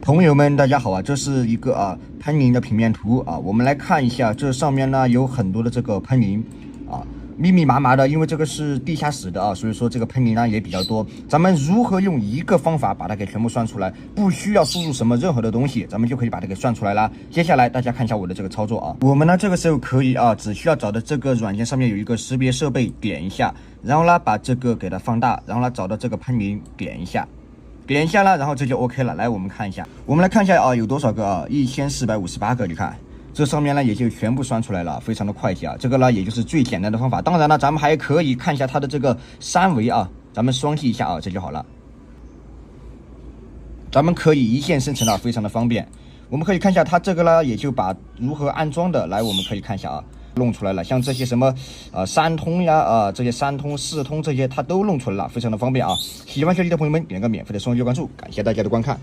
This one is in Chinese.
朋友们，大家好啊！这是一个喷淋的平面图啊，我们来看一下，这上面呢有很多的这个喷淋啊，密密麻麻的，因为这个是地下室的啊，所以说这个喷淋呢也比较多。咱们如何用一个方法把它给全部算出来？不需要输入什么任何的东西，咱们就可以把它给算出来了。接下来大家看一下我的这个操作啊，我们呢这个时候可以只需要找到这个软件上面有一个识别设备，点一下，然后呢把这个给它放大，然后呢找到这个喷淋，点一下。点一下了，然后这就 OK 了。来，我们看一下，有多少个1458个。你看，这上面呢也就全部算出来了，非常的快捷啊。这个呢也就是最简单的方法。当然了，咱们还可以看一下它的这个三维啊，咱们双击一下啊，这就好了。咱们可以一键生成啊，非常的方便。我们可以看一下它这个呢，也就把如何安装的，来我们可以看一下啊。弄出来了，像这些什么三通呀这些三通四通这些它都弄出来了，非常的方便啊！喜欢学习的朋友们点个免费的双击关注，感谢大家的观看。